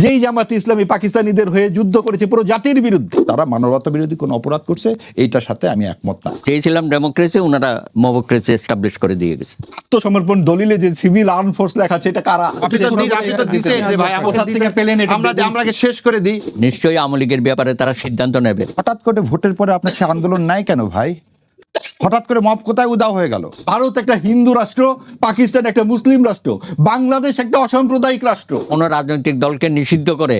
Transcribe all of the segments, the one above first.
যেই জামাতে ইসলামী পাকিস্তানিদের হয়ে যুদ্ধ করেছে পুরো জাতির বিরুদ্ধে, তারা মানবতা বিরোধী কোনো অপরাধ করছে, এইটার সাথে আমি একমত না। চেয়েছিলাম ডেমোক্রেসি, ওনারা মবোক্রেসি এস্টাবলিশ করে দিয়ে গেছে। আত্মসমর্পণ দলিলে যে সিভিল আর্ম ফোর্স লেখা আছে, এটা কারা? আপনি তো দিছেন রে ভাই, কোথা থেকে পেলেন এটা? আমরা শেষ করে দিই। নিশ্চয়ই আওয়ামী লীগের ব্যাপারে তারা সিদ্ধান্ত নেবে। হঠাৎ করে ভোটের পরে আপনার সে আন্দোলন নাই কেন ভাই? হঠাৎ করে মব কোথায় উদাও হয়ে গেল? ভারত একটা হিন্দু রাষ্ট্র, পাকিস্তান একটা মুসলিম রাষ্ট্র, বাংলাদেশ একটা অসাম্প্রদায়িক রাষ্ট্র। কোনো রাজনৈতিক দলকে নিষিদ্ধ করে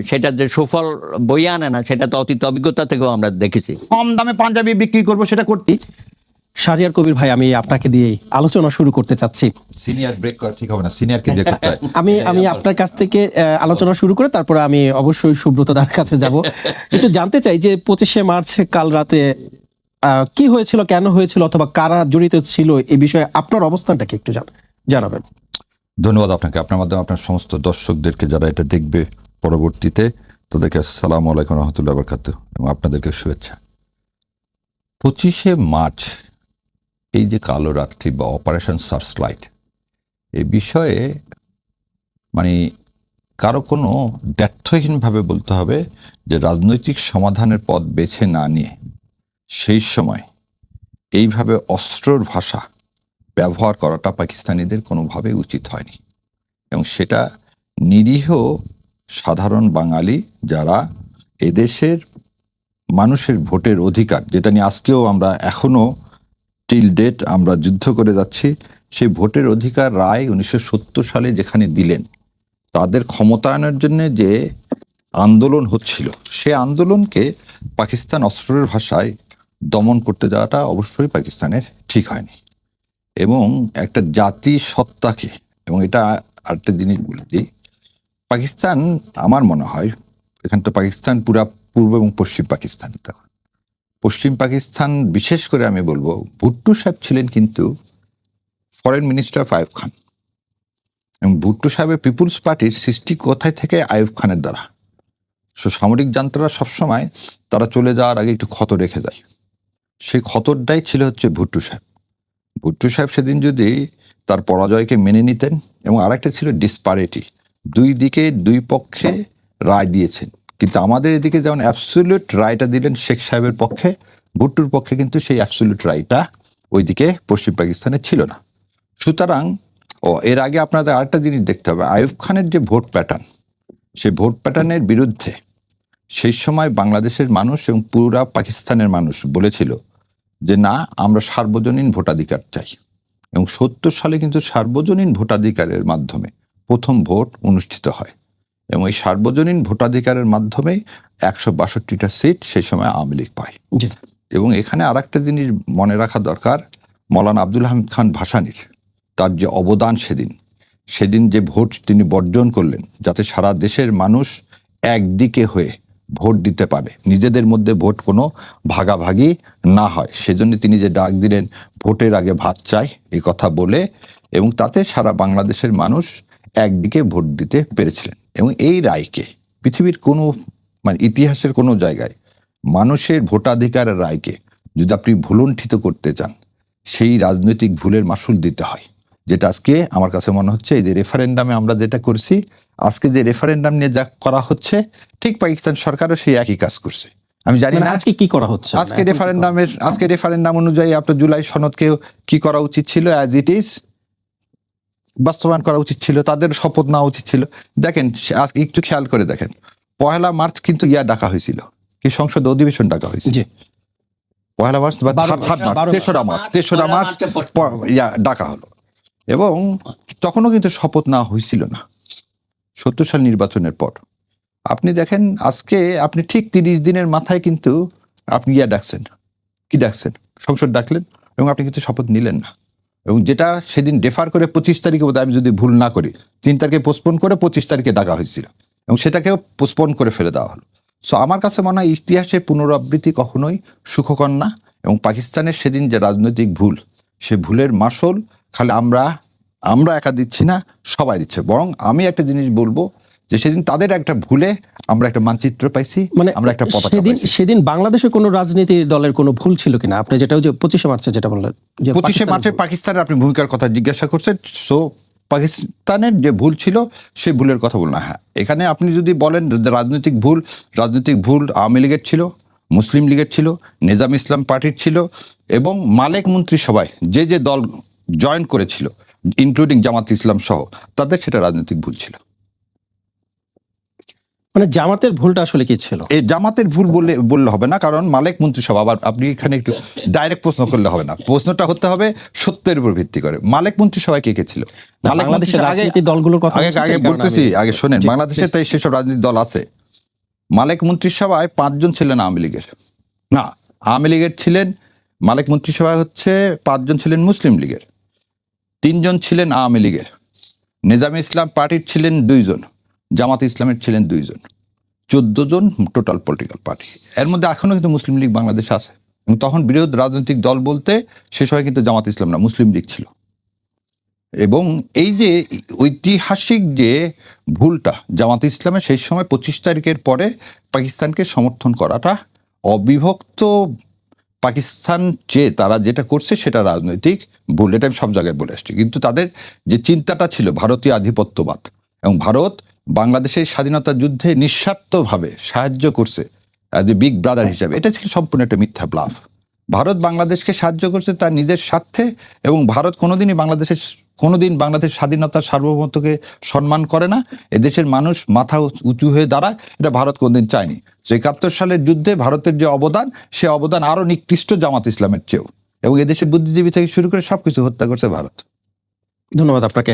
সেটা যে সুফল বইয়ে আনে না, সেটা তো অতীত অভিজ্ঞতা থেকেও আমরা দেখেছি। কম দামে পাঞ্জাবি বিক্রি করবো, সেটা করতে। শাহরিয়ার কবির ভাই, আমি আপনাকে দিয়ে আলোচনা শুরু করতে চাচ্ছি। সিনিয়র ব্রেক করা ঠিক হবে না, সিনিয়রকে দিয়ে করতে হয়। আমি আপনার কাছ থেকে আলোচনা শুরু করে তারপরে আমি অবশ্যই সুব্রত দার কাছে যাব। একটু জানতে চাই যে 25শে মার্চ কাল রাতে কি হয়েছিল, কেন হয়েছিল, অথবা কারা জড়িত ছিল, এই বিষয়ে আপনার অবস্থানটা কি একটু জানাবেন। ধন্যবাদ আপনাকে, আপনার মাধ্যমে আপনার সমস্ত দর্শকদেরকে যারা এটা দেখবে পরবর্তীতে, তাদেরকে আসসালামু আলাইকুম রহমতুল্লাহ বারকাতুহু এবং আপনাদেরকে শুভেচ্ছা। 25শে মার্চ এই যে কালো রাত্রি বা অপারেশন সার্চলাইট, এই বিষয়ে মানে কারো কোনো দ্ব্যর্থহীনভাবে বলতে হবে যে রাজনৈতিক সমাধানের পথ বেছে না নিয়ে সেই সময় এইভাবে অস্ত্রর ভাষা ব্যবহার করাটা পাকিস্তানিদের কোনোভাবে উচিত হয়নি। এবং সেটা নিরীহ সাধারণ বাঙালি যারা এদেশের মানুষের ভোটের অধিকার, যেটা নিয়ে আজকেও আমরা এখনও টিল ডেট আমরা যুদ্ধ করে যাচ্ছি, সেই ভোটের অধিকার রায় 1970 সালে যেখানে দিলেন, তাদের ক্ষমতায়নের জন্য যে আন্দোলন হচ্ছিল, সে আন্দোলনকে পাকিস্তান অস্ত্রের ভাষায় দমন করতে যাওয়াটা অবশ্যই পাকিস্তানের ঠিক হয়নি। এবং একটা জাতি সত্তাকে, এবং এটা আরেকটা জিনিস বলে দিই, পাকিস্তান আমার মনে হয়, এখানে তো পাকিস্তান পুরা পূর্ব এবং পশ্চিম পাকিস্তান, তখন পশ্চিম পাকিস্তান বিশেষ করে আমি বলবো, ভুট্টো সাহেব ছিলেন কিন্তু foreign minister of Ayub Khan, এবং ভুট্টো সাহেবের পিপুলস পার্টির সৃষ্টি কোথায় থেকে? আইয়ুব খানের দ্বারা। সামরিক যন্ত্ররা সবসময় তারা চলে যাওয়ার আগে একটু ক্ষত রেখে যায়, সেই ক্ষতটাই ছিল হচ্ছে ভুট্টো সাহেব। ভুট্টো সাহেব সেদিন যদি তার পরাজয়কে মেনে নিতেন, এবং আরেকটা ছিল ডিসপারিটি, দুই দিকে দুই পক্ষে রায় দিয়েছেন, কিন্তু আমাদের এদিকে যেমন অ্যাবসলিউট রায়টা দিলেন শেখ সাহেবের পক্ষে, ভুট্টোর পক্ষে কিন্তু সেই অ্যাবসলিউট রায়টা ওইদিকে পশ্চিম পাকিস্তানে ছিল না। সুতরাং এর আগে আপনাদের আরেকটা জিনিস দেখতে হবে, আইয়ুব খানের যে ভোট প্যাটার্ন, সেই ভোট প্যাটার্নের বিরুদ্ধে সেই সময় বাংলাদেশের মানুষ এবং পুরা পাকিস্তানের মানুষ বলেছিল যে না, আমরা সার্বজনীন ভোটাধিকার চাই। এবং 70 সালে কিন্তু সার্বজনীন ভোটাধিকারের মাধ্যমে প্রথম ভোট অনুষ্ঠিত হয়, এবং এই সার্বজনীন ভোটাধিকারের মাধ্যমে 162টা সিট সেই সময় আওয়ামী লীগ পায়। এবং এখানে আর একটা জিনিস মনে রাখা দরকার, মৌলানা আব্দুল হামিদ খান ভাসানীর তার যে অবদান, সেদিন যে ভোট তিনি বর্জন করলেন, যাতে সারা দেশের মানুষ একদিকে হয়ে ভোট দিতে পারে, নিজেদের মধ্যে ভোট কোনো ভাগাভাগি না হয়, সেজন্য তিনি যে ডাক দিলেন ভোটের আগে ভাত চাই, এই কথা বলে, এবং তাতে সারা বাংলাদেশের মানুষ একদিকে ভোট দিতে পেরেছিলেন। এবং এই রায়কে পৃথিবীর কোনো ইতিহাসের কোনো জায়গায় মানুষের ভোটাধিকারের রায়কে যদি আপনি ভুলুণ্ঠিত করতে চান, সেই রাজনৈতিক ভুলের মাসুল দিতে হয়, যেটা আজকে আমার কাছে মনে হচ্ছে এই যে রেফারেন্ডামে আমরা যেটা করছি, আজকে যে রেফারেন্ডাম নিয়ে যা করা হচ্ছে, ঠিক পাকিস্তান সরকারও সেই একই কাজ করছে। আমি জানি না আজকে কি করা হচ্ছে, আজকে রেফারেন্ডাম অনুযায়ী আপনার জুলাই সনদকে কি করা উচিত ছিল, অ্যাজ ইট ইজ বাস্তবায়ন করা উচিত ছিল, তাদের শপথ নেওয়া উচিত ছিল। দেখেন আজকে একটু খেয়াল করে দেখেন, 1 মার্চ কিন্তু ডাকা হয়েছিল, কি সংসদ অধিবেশন ডাকা হয়েছিল 1 মার্চ বা 3রা মার্চ ডাকা হলো, এবং তখনও কিন্তু শপথ নেওয়া হয়েছিল না 70 সাল নির্বাচনের পর। আপনি দেখেন আজকে আপনি ঠিক 30 দিনের মাথায় কিন্তু আপনি ডাকছেন, সংসদ ডাকলেন, এবং আপনি কিন্তু শপথ নিলেন না। এবং যেটা সেদিন ডেফার করে 25 তারিখে, বোধহয় আমি যদি ভুল না করি, 3 তারিখে পোস্টপোন করে 25 তারিখে ডাকা হয়েছিল, এবং সেটাকেও পোস্টপোন করে ফেলে দেওয়া হলো। সো আমার কাছে মনে হয় ইতিহাসের পুনরাবৃত্তি কখনোই সুখকর না, এবং পাকিস্তানের সেদিন যে রাজনৈতিক ভুল, সে ভুলের মাসুল খালি আমরা একা দিচ্ছি না, সবাই দিচ্ছে। বরং আমি একটা জিনিস বলবো যে সেদিন তাদের একটা ভুলে আমরা একটা মানচিত্র পাইছি, আমরা একটা পতাকা পাইছি। সেদিন বাংলাদেশে কোনো রাজনীতি দলের কোনো ভুল ছিল কিনা? আপনি যেটা 25শে মার্চে যেটা বললেন, 25শে মার্চে পাকিস্তানের আপনি ভূমিকার কথা জিজ্ঞাসা করছেন, সো পাকিস্তানের যে ভুল ছিল সেই ভুলের কথা বল না। হ্যাঁ, এখানে আপনি যদি বলেন যে রাজনৈতিক ভুল আওয়ামী লীগের ছিল, মুসলিম লীগের ছিল, নিজাম ইসলাম পার্টির ছিল, এবং মালেক মন্ত্রিসভায় যে দল জয়েন করেছিল ইনক্লুডিং জামাত ইসলাম সহ, তাদের সেটা রাজনৈতিক ভুল ছিল। মানে জামাতের ভুলটা আসলে কি ছিল? এই জামাতের ভুল বললে হবে না, কারণ মালেক মন্ত্রিসভা, আবার আপনি এখানে একটু ডাইরেক্ট প্রশ্ন করলে হবে না, প্রশ্নটা হতে হবে সত্যের উপর ভিত্তি করে। মালেক মন্ত্রিসভায় কে কে ছিল? মালেক বাংলাদেশের মন্ত্রিসভা রাজনীতির দলগুলোর কথা আগে বলছি, আগে এই কারণে বলতেছি, আমি- আগে শোনেন, জি, বাংলাদেশে তাই সেসব রাজনৈতিক দল আছে। মালেক মন্ত্রিসভায় 5 জন ছিলেন আওয়ামী লীগের, না আওয়ামী লীগের ছিলেন। মালেক মন্ত্রিসভায় হচ্ছে 5 জন ছিলেন মুসলিম লীগের, 3 জন ছিলেন আওয়ামী লীগের, নিজাম ইসলাম পার্টির ছিলেন 2 জন, জামাত ইসলামের ছিলেন 2 জন, 14 জন টোটাল পলিটিক্যাল পার্টি। এর মধ্যে এখনো কিন্তু মুসলিম লীগ বাংলাদেশে আছে, এবং তখন বৃহৎ রাজনৈতিক দল বলতে সে সময় কিন্তু জামাত ইসলাম না, মুসলিম লীগ ছিল। এবং এই যে ঐতিহাসিক যে ভুলটা জামাত ইসলামের সেই সময় 25 তারিখের পরে পাকিস্তানকে সমর্থন করাটা, অবিভক্ত পাকিস্তান যে তারা যেটা করছে সেটা রাজনৈতিক ভুল, এটা আমি সব জায়গায় বলে আসছি। কিন্তু তাদের যে চিন্তাটা ছিল ভারতীয় আধিপত্যবাদ, এবং ভারত বাংলাদেশের স্বাধীনতা যুদ্ধে নিঃস্বার্থভাবে সাহায্য করছে অ্যাজ এ বিগ ব্রাদার হিসাবে, এটা ছিল সম্পূর্ণ একটা মিথ্যা ব্লাফ। ভারত বাংলাদেশকে সাহায্য করছে তার নিজের স্বার্থে, এবং ভারত কোনোদিন বাংলাদেশ স্বাধীনতার সার্বভৌমত্বকে সম্মান করে না। এদেশের মানুষ মাথা উঁচু হয়ে দাঁড়ায়, এটা ভারত কোনোদিন চায়নি। 71 সালের যুদ্ধে ভারতের যে অবদান, সে অবদান আরো নিকৃষ্ট জামাত ইসলামের চেয়েও, এবং এদেশের বুদ্ধিজীবী থেকে শুরু করে সবকিছু হত্যা করছে ভারত। ধন্যবাদ আপনাকে।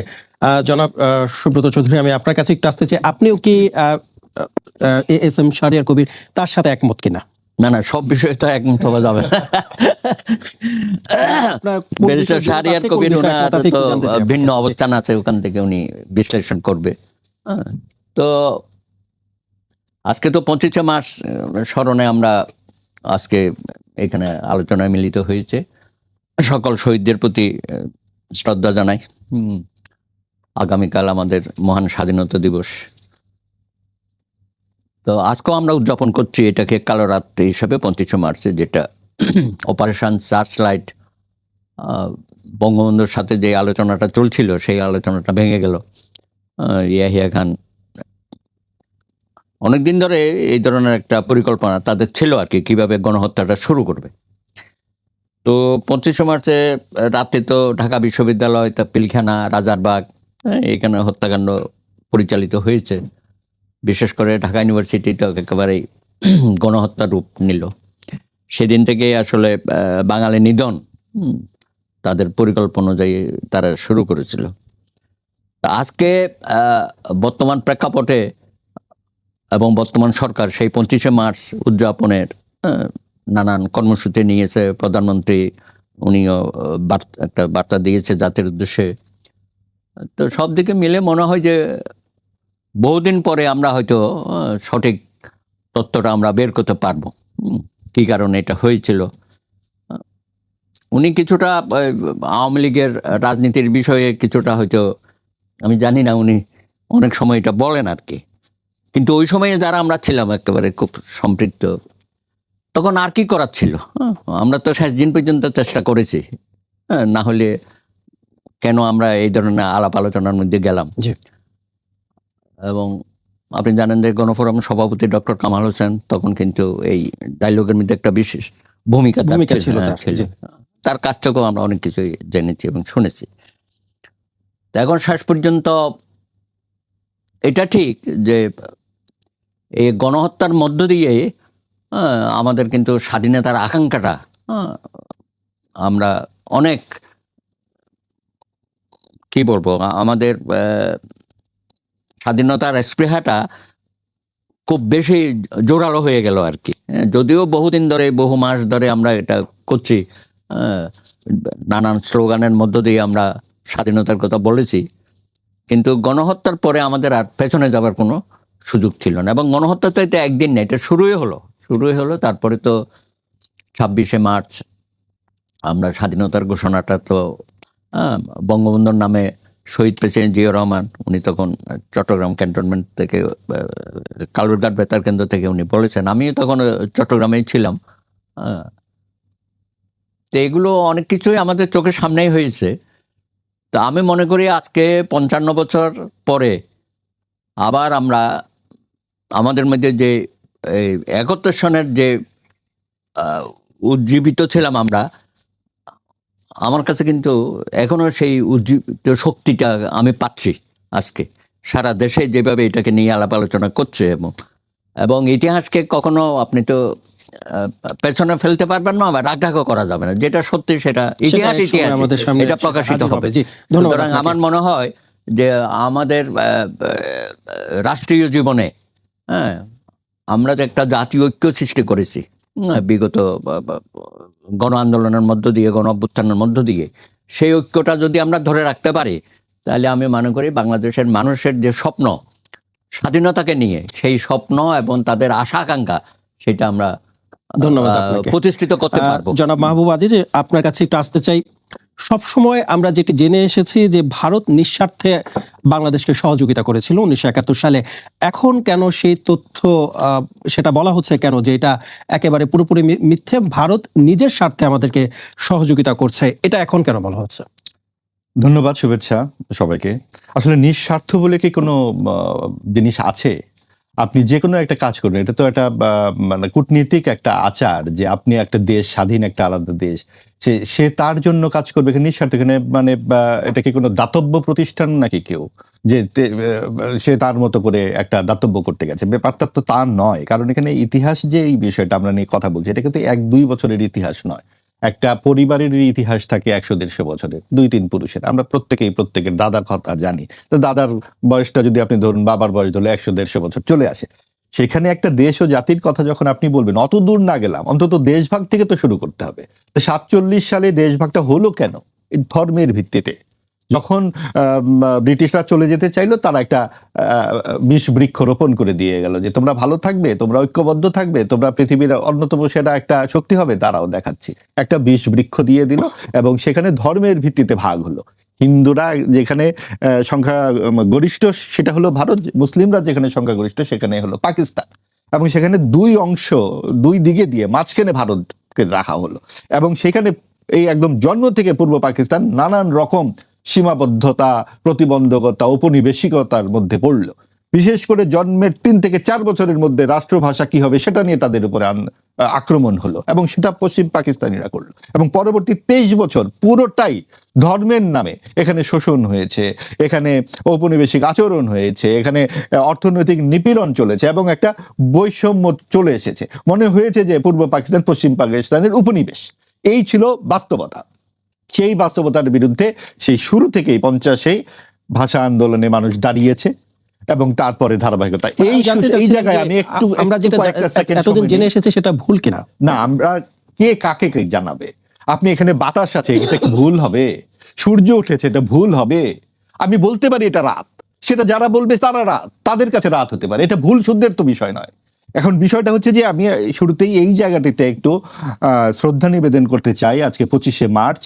জনাব সুব্রত চৌধুরী, আমি আপনার কাছে একটু আসতে চাই, আপনিও কি এএসএম শাহরিয়ার কবির তার সাথে একমত কিনা? না, সব বিষয়ে তো একমত হওয়া যাবে না। আপনার কোন ব্যারিস্টার বিষয়ে শাহরিয়ার একমত আছে, কোন কবির বিষয়ে ওনার একমত আছে তো একটু জানতে চাই। ভিন্ন অবস্থান আছে, ওখান থেকে উনি বিশ্লেষণ করবে। হ্যাঁ, তো আজকে তো 25শে মার্চ স্মরণে আমরা আজকে এখানে আলোচনায় মিলিত হয়েছে। সকল শহীদদের প্রতি শ্রদ্ধা জানাই। আগামীকাল আমাদের মহান স্বাধীনতা দিবস, তো আজকেও আমরা উদযাপন করছি এটাকে কালো রাত্রি হিসাবে 25শে মার্চে, যেটা অপারেশন সার্চ লাইট, বঙ্গবন্ধুর সাথে যে আলোচনাটা চলছিল সেই আলোচনাটা ভেঙে গেল। ইয়াহিয়া খান অনেকদিন ধরে এই ধরনের একটা পরিকল্পনা তাদের ছিল আর কি, কীভাবে গণহত্যাটা শুরু করবে। তো 25শে মার্চে রাতে তো ঢাকা বিশ্ববিদ্যালয়, তা পিলখানা, রাজারবাগ, এখানে হত্যাকাণ্ড পরিচালিত হয়েছে। বিশেষ করে ঢাকা ইউনিভার্সিটি তো একেবারেই গণহত্যার রূপ নিল। সেদিন থেকে আসলে বাঙালি নিধন তাদের পরিকল্পনা অনুযায়ী তারা শুরু করেছিল। তা আজকে বর্তমান প্রেক্ষাপটে এবং বর্তমান সরকার সেই 25শে মার্চ উদযাপনের নানান কর্মসূচি নিয়েছে। প্রধানমন্ত্রী উনিও একটা বার্তা দিয়েছে জাতির উদ্দেশ্যে। তো সব দিকে মিলে মনে হয় যে বহুদিন পরে আমরা হয়তো সঠিক তথ্যটা আমরা বের করতে পারবো, কী কারণে এটা হয়েছিল। উনি কিছুটা আওয়ামী লীগের রাজনীতির বিষয়ে কিছুটা হয়তো, আমি জানি না, উনি অনেক সময় এটা বলেন আর কি, কিন্তু ওই সময়ে যারা আমরা ছিলাম একেবারে খুব সম্পৃক্ত, তখন আর কি করার ছিল? আমরা তো শেষ দিন পর্যন্ত চেষ্টা করেছি, না হলে কেন আমরা এই ধরনের আলাপ আলোচনার মধ্যে গেলাম। এবং আপনি জানেন যে গণফোরাম সভাপতি ডক্টর কামাল হোসেন তখন কিন্তু এই ডায়লগের মধ্যে একটা বিশেষ ভূমিকা ছিল। তার কাছ থেকেও আমরা অনেক কিছুই জেনেছি এবং শুনেছি। এখন শেষ পর্যন্ত এটা ঠিক যে এই গণহত্যার মধ্য দিয়ে আমাদের কিন্তু স্বাধীনতার আকাঙ্ক্ষাটা আমরা অনেক, কি বলবো, আমাদের স্বাধীনতার স্পৃহাটা খুব বেশি জোরালো হয়ে গেল আর কি। যদিও বহুদিন ধরে, বহু মাস ধরে আমরা এটা করছি, নানান স্লোগানের মধ্য দিয়ে আমরা স্বাধীনতার কথা বলেছি, কিন্তু গণহত্যার পরে আমাদের আর পেছনে যাবার কোনো সুযোগ ছিল না। এবং গণহত্যা তো এটা একদিন না, এটা শুরুই হলো। তারপরে তো 26শে মার্চ আমরা স্বাধীনতার ঘোষণাটা তো বঙ্গবন্ধুর নামে শহীদ প্রেসিডেন্ট জিয়া রহমান, উনি তখন চট্টগ্রাম ক্যান্টনমেন্ট থেকে, কালুরঘাট বেতার কেন্দ্র থেকে উনি বলেছেন। আমিও তখন চট্টগ্রামেই ছিলাম। তো এগুলো অনেক কিছুই আমাদের চোখের সামনেই হয়েছে। তা আমি মনে করি আজকে 55 বছর পরে আবার আমরা আমাদের মধ্যে যে এই 71 সনের যে উজ্জীবিত ছিলাম আমরা, আমার কাছে কিন্তু এখনো সেই উজ্জীবিত শক্তিটা আমি পাচ্ছি আজকে সারা দেশে যেভাবে এটাকে নিয়ে আলাপ আলোচনা করছে। এবং ইতিহাসকে কখনো আপনি তো পেছনে ফেলতে পারবেন না, আবার রাগঢাকও করা যাবে না। যেটা সত্যি সেটা ইতিহাস, একসময় ইতিহাস আমাদের সামনে এটা প্রকাশিত হাজির হবে। জি, ধন্যবাদ সুতরাং আপনাকে। আমার মনে হয় যে আমাদের রাষ্ট্রীয় জীবনে, হ্যাঁ, আমরা যে একটা জাতীয় ঐক্য সৃষ্টি করেছি বিগত গণ আন্দোলনের মধ্য দিয়ে, গণ অভ্যুত্থানের মধ্য দিয়ে, সেই ঐক্যটা যদি আমরা ধরে রাখতে পারি, তাহলে আমি মনে করি বাংলাদেশের মানুষের যে স্বপ্ন স্বাধীনতাকে নিয়ে, সেই স্বপ্ন এবং তাদের আশা আকাঙ্ক্ষা, সেটা আমরা ধন্যবাদ আপনাকে। প্রতিষ্ঠিত করতে পারবো। জনাব মাহবুব আজিজ, আপনার কাছে একটু আসতে চাই। সবসময় আমরা যেটি জেনে এসেছি যে ভারত নিঃস্বার্থে বাংলাদেশকে সহযোগিতা করেছিল 1971 সালে। এখন কেন সেই তথ্য সেটা বলা হচ্ছে কেন যে এটা একেবারে পুরোপুরি মিথ্যে, ভারত নিজের স্বার্থে আমাদেরকে সহযোগিতা করছে, এটা এখন কেন বলা হচ্ছে? ধন্যবাদ, শুভেচ্ছা সবাইকে। আসলে নিঃস্বার্থ বলে কি কোনো জিনিস আছে? আপনি যে কোনো একটা কাজ করবেন, এটা তো একটা মানে কূটনীতিক একটা আচার যে আপনি একটা দেশ, স্বাধীন একটা আলাদা দেশ, সে তার জন্য কাজ করবে, এখানে নিঃস্বার্থ। এখানে মানে এটা কি কোনো দাতব্য প্রতিষ্ঠান নাকি কেউ যে সে তার মতো করে একটা দাতব্য করতে গেছে? ব্যাপারটা তো তা নয়। কারণ এখানে ইতিহাস যে এই বিষয়টা আমরা নিয়ে কথা বলছি, এটা কিন্তু 1-2 বছরের ইতিহাস নয়। একটা পরিবারের ইতিহাস থাকে 100-150 বছরের, 2-3 পুরুষের। আমরা প্রত্যেকের দাদার কথা জানি। তো দাদার বয়সটা যদি আপনি ধরুন, বাবার বয়স ধরলে 100-150 বছর চলে আসে। সেখানে একটা দেশ ও জাতির কথা যখন আপনি বলবেন, অত দূর না গেলাম, অন্তত দেশভাগ থেকে তো শুরু করতে হবে। তো 47 সালে দেশভাগটা হলো কেন? এই ধর্মের ভিত্তিতে। যখন ব্রিটিশরা চলে যেতে চাইলো, তারা একটা বিষ বৃক্ষ রোপণ করে দিয়ে গেল যে তোমরা ভালো থাকবে, তোমরা ঐক্যবদ্ধ থাকবে, তোমরা পৃথিবীর অন্যতম সেটা একটা শক্তি হবে, তারাও দেখাচ্ছি। একটা বিষ বৃক্ষ দিয়ে দিল এবং সেখানে ধর্মের ভিত্তিতে ভাগ হলো। হিন্দুরা যেখানে সংখ্যা গরিষ্ঠ সেটা হলো ভারত, মুসলিমরা যেখানে সংখ্যা গরিষ্ঠ সেখানে হলো পাকিস্তান। এবং সেখানে দুই দিকে দিয়ে মাঝখানে ভারতকে রাখা হলো। এবং সেখানে এই একদম জন্ম থেকে পূর্ব পাকিস্তান নানান রকম সীমাবদ্ধতা, প্রতিবন্ধকতা, ঔপনিবেশিকতার মধ্যে পড়ল। বিশেষ করে জন্মের 3 থেকে 4 বছরের মধ্যে রাষ্ট্রভাষা কি হবে সেটা নিয়ে তাদের উপরে আক্রমণ হলো এবং সেটা পশ্চিম পাকিস্তানিরা করলো। এবং পরবর্তী 23 বছর পুরোটাই ধর্মের নামে এখানে শোষণ হয়েছে, এখানে ঔপনিবেশিক আচরণ হয়েছে, এখানে অর্থনৈতিক নিপীড়ন চলেছে এবং একটা বৈষম্য চলে এসেছে। মনে হয়েছে যে পূর্ব পাকিস্তান পশ্চিম পাকিস্তানের উপনিবেশ। এই ছিল বাস্তবতা। সেই বাস্তবতার বিরুদ্ধে সেই শুরু থেকেই 50-এ ভাষা আন্দোলনে মানুষ দাঁড়িয়েছে এবং তারপরে ধারাবাহিকতা। এই জায়গায় আমি একটু আমরা যেটা এতদিন জেনে এসেছি সেটা ভুল কিনা? না, আমরা কে কাকে জানাবে? আপনি এখানে বাতাস আছে, এটা কি ভুল হবে? সূর্য উঠেছে, এটা ভুল হবে? আমি বলতে পারি এটা রাত, সেটা যারা বলবে তারা রাত, তাদের কাছে রাত হতে পারে। এটা ভুল শুদ্ধের তো বিষয় নয়। এখন বিষয়টা হচ্ছে যে আমি শুরুতেই এই জায়গাটিতে একটু শ্রদ্ধা নিবেদন করতে চাই। আজকে 25শে মার্চ,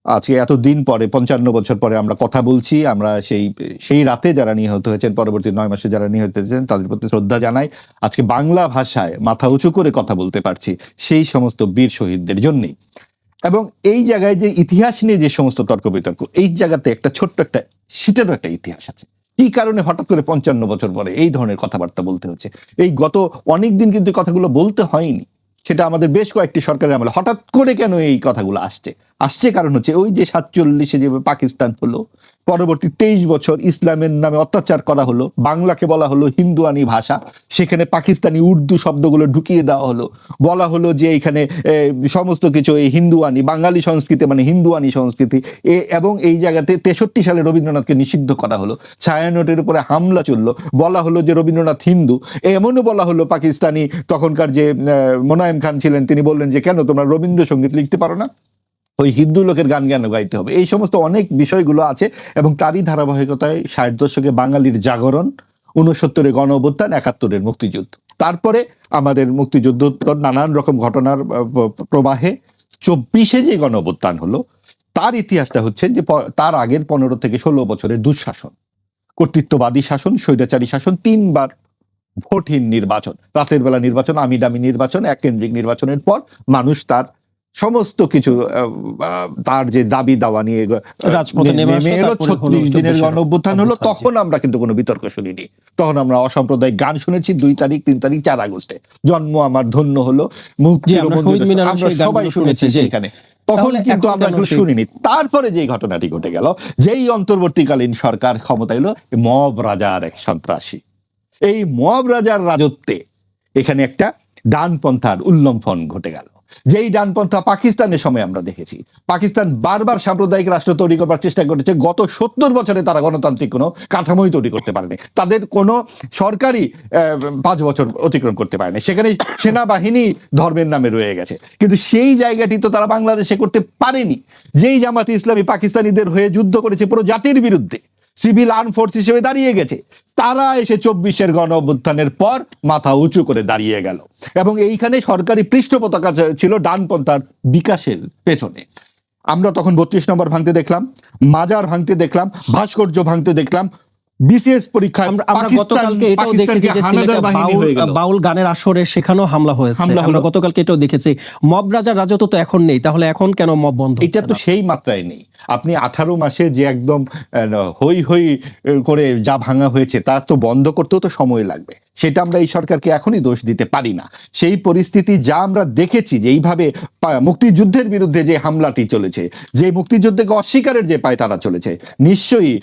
আজকে এতদিন পরে 55 বছর পরে আমরা কথা বলছি। আমরা সেই রাতে যারা নিহত হয়েছেন, পরবর্তী 9 মাসে যারা নিহত হয়েছেন, তাদের প্রতি শ্রদ্ধা জানাই। আজকে বাংলা ভাষায় মাথা উঁচু করে কথা বলতে পারছি সেই সমস্ত বীর শহীদদের জন্যই। এবং এই জায়গায় যে ইতিহাস নিয়ে যে সমস্ত তর্ক বিতর্ক, এই জায়গাতে একটা ছোট্ট একটা শীতেরও একটা ইতিহাস আছে। কি কারণে হঠাৎ করে 55 বছর পরে এই ধরনের কথাবার্তা বলতে হচ্ছে? এই গত অনেক দিন কিন্তু কথাগুলো বলতে হয়নি। সেটা আমাদের বেশ কয়েকটি সরকারের আমলে। হঠাৎ করে কেন এই কথাগুলো আসছে কারণ হচ্ছে ওই যে 47-এ যেভাবে পাকিস্তান হলো, পরবর্তী 23 বছর ইসলামের নামে অত্যাচার করা হলো, বাংলাকে বলা হলো হিন্দুয়ানি ভাষা, সেখানে পাকিস্তানি উর্দু শব্দগুলো ঢুকিয়ে দেওয়া হলো, বলা হলো যে এখানে সমস্ত কিছু এই হিন্দুয়ানি, বাঙালি সংস্কৃতি মানে হিন্দুয়ানি সংস্কৃতি। এবং এই জায়গাতে 63 সালে রবীন্দ্রনাথকে নিষিদ্ধ করা হলো, ছায়ানটের উপরে হামলা চললো, বলা হলো যে রবীন্দ্রনাথ হিন্দু। এমনও বলা হলো পাকিস্তানি তখনকার যে মোনায়েম খান ছিলেন, তিনি বললেন যে কেন তোমরা রবীন্দ্রসঙ্গীত লিখতে পারো না, ওই হিন্দু লোকের গান কেন গাইতে হবে? এই সমস্ত অনেক বিষয়গুলো আছে এবং তারই ধারাবাহিকতায় 60 দশকে বাঙালির জাগরণ, 69-এ গণ অভ্যুত্থান, 71-এর মুক্তিযুদ্ধ, তারপরে আমাদের মুক্তিযুদ্ধোত্তর নানান রকম ঘটনার প্রবাহে 24-এ যে গণ অভ্যুত্থান হলো, তার ইতিহাসটা হচ্ছে যে তার আগের 15 থেকে 16 বছরের দুঃশাসন, কর্তৃত্ববাদী শাসন, স্বৈরাচারী শাসন, 3 বার ভোটহীন নির্বাচন, রাতের বেলা নির্বাচন, আমিডামি নির্বাচন, এককেন্দ্রিক নির্বাচনের পর মানুষ তার সমস্ত কিছু তার যে দাবি দাওয়া নিয়ে রাজপথে নেমে আসলো, এলো, তারপরে হলো 36 দিনের 24 গণ অভ্যুত্থান হলো, অভ্যুত্থান, তখন আমরা কিন্তু কোনো বিতর্ক শুনিনি। তখন আমরা অসাম্প্রদায়িক গান শুনেছি 2 তারিখ 3 তারিখ 4 আগস্টে জন্ম আমার ধন্য হলো, মুক্তির আমরা বন্ধু, শহীদ মিনারে আমরা সেই সবাই গানগুলো শুনেছি শুনেছি, জি। সেখানে। তখন তাহলে কিন্তু এখন আমরা কেন এগুলো সেই- শুনিনি। তারপরে যেই ঘটনাটি ঘটে গেল, যেই অন্তর্বর্তীকালীন সরকার ক্ষমতা এলো, মব রাজার এক সন্ত্রাসী, এই মব রাজার রাজত্বে এখানে একটা ডানপন্থার উল্লম্ফন ঘটে গেল। যেই ডানপন্থা পাকিস্তানের সময় আমরা দেখেছি, পাকিস্তান বারবার সাম্প্রদায়িক রাষ্ট্র তৈরি করবার চেষ্টা করেছে, গত 70 বছরে তারা গণতান্ত্রিক কোনো কাঠামোই তৈরি করতে পারেনি, তাদের কোনো সরকারি 5 বছর অতিক্রম করতে পারেনি, সেখানে সেনাবাহিনী ধর্মের নামে রয়ে গেছে। কিন্তু সেই জায়গাটি তো তারা বাংলাদেশে করতে পারেনি। যেই জামাতে ইসলামী পাকিস্তানিদের হয়ে যুদ্ধ করেছে পুরো জাতির বিরুদ্ধে, সিভিল আর্ম ফোর্স হিসেবে দাঁড়িয়ে গেছে, তারা এসে 24-এর গণ অভ্যুত্থানের পর মাথা উঁচু করে দাঁড়িয়ে গেল। এবং এইখানে সরকারি পৃষ্ঠপোষকতা ছিল ডানপন্থার বিকাশের পেছনে। আমরা তখন 32 নম্বর ভাঙতে দেখলাম, মাজার ভাঙতে দেখলাম, ভাস্কর্য ভাঙতে দেখলাম, বিসিএস পরীক্ষায় আমরা গতকালকে এটাও দেখেছি যে হানাদার সিলেটে বাহিনী হয়ে গেল। বাউল গানের আসরে সেখানেও হামলা হয়েছে। হামলা আমরা হলো। গতকালকে এটাও দেখেছি। মব রাজার রাজত্ব তো এখন নেই, তাহলে এখন কেন মব বন্ধ এটা হচ্ছে তো না? সেই মাত্রায় নেই। আপনি 18 মাসে যে একদম হই হই করে যা ভাঙা হয়েছে তা তো বন্ধ করতেও তো সময় লাগবে। সেটা আমরা এই সরকারকে এখনই দোষ দিতে পারি না। সেই পরিস্থিতি যা আমরা দেখেছি, যে এইভাবে মুক্তিযুদ্ধের বিরুদ্ধে যে হামলাটি চলেছে, যে মুক্তিযুদ্ধকে অস্বীকারের যে পায়তারা চলেছে, নিশ্চয়ই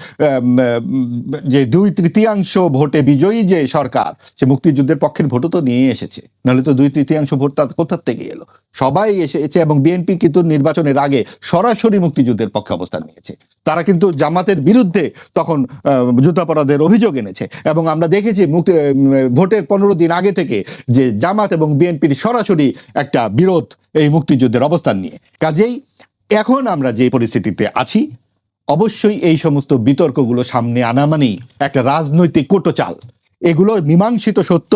যে 2/3 ভোটে বিজয়ী যে সরকার, সে মুক্তিযুদ্ধের পক্ষের ভোটও তো নিয়ে এসেছে, নাহলে তো 2/3 ভোট কোথা থেকে এলো? সবাই এসেছে। এবং বিএনপি কিন্তু নির্বাচনের আগে সরাসরি মুক্তিযুদ্ধের পক্ষে অবস্থান নিয়েছে। তারা কিন্তু জামাতের বিরুদ্ধে তখন যুদ্ধাপরাধের অভিযোগ এনেছে। এবং আমরা দেখেছি ভোটের 15 দিন আগে থেকে যে জামাত এবং বিএনপির সরাসরি একটা বিরোধ এই মুক্তিযুদ্ধের অবস্থান নিয়ে। কাজেই এখন আমরা যে পরিস্থিতিতে আছি, অবশ্যই এই সমস্ত বিতর্কগুলো সামনে আনা মানেই একটা রাজনৈতিক কোটোচাল। এগুলো মীমাংসিত সত্য।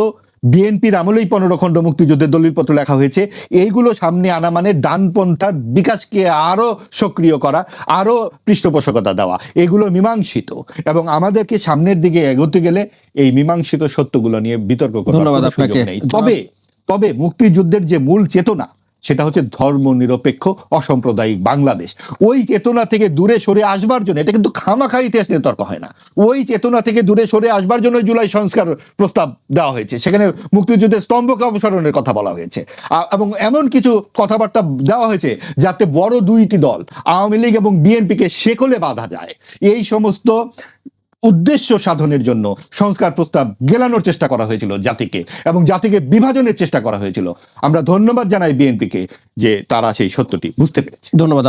বিএনপির আমলেই 15 খণ্ড মুক্তিযুদ্ধের দলিলপত্র লেখা হয়েছে। এইগুলো সামনে আনা মানে ডানপন্থার বিকাশকে আরো সক্রিয় করা, আরো পৃষ্ঠপোষকতা দেওয়া। এগুলো মীমাংসিত, এবং আমাদেরকে সামনের দিকে এগোতে গেলে এই মীমাংসিত সত্যগুলো নিয়ে বিতর্ক করার ধন্যবাদ কোনো সুযোগ আপনাকে। নেই। তবে মুক্তিযুদ্ধের যে মূল চেতনা, সেটা হচ্ছে ধর্মনিরপেক্ষ অসাম্প্রদায়িক বাংলাদেশ। ওই চেতনা থেকে দূরে সরে আসবার জন্য, এটা কিন্তু খামাখা ইতিহাস নিয়ে তর্ক হয় না, ওই চেতনা থেকে দূরে সরে আসবার জন্য জুলাই সংস্কার প্রস্তাব দেওয়া হয়েছে। সেখানে মুক্তিযুদ্ধের স্তম্ভকে অপসারণের কথা বলা হয়েছে, এবং এমন কিছু কথাবার্তা দেওয়া হয়েছে যাতে বড় 2টি দল, আওয়ামী লীগ এবং বিএনপিকে শেকলে বাঁধা যায়। এই সমস্ত উদ্দেশ্য সাধনের জন্য সংস্কার প্রস্তাব গেলানোর চেষ্টা করা হয়েছিল জাতিকে, এবং জাতিকে বিভাজনের চেষ্টা করা হয়েছিল। আমরা ধন্যবাদ জানাই বিএনপিকে যে তারা সেই সত্যটি বুঝতে পেরেছে। ধন্যবাদ।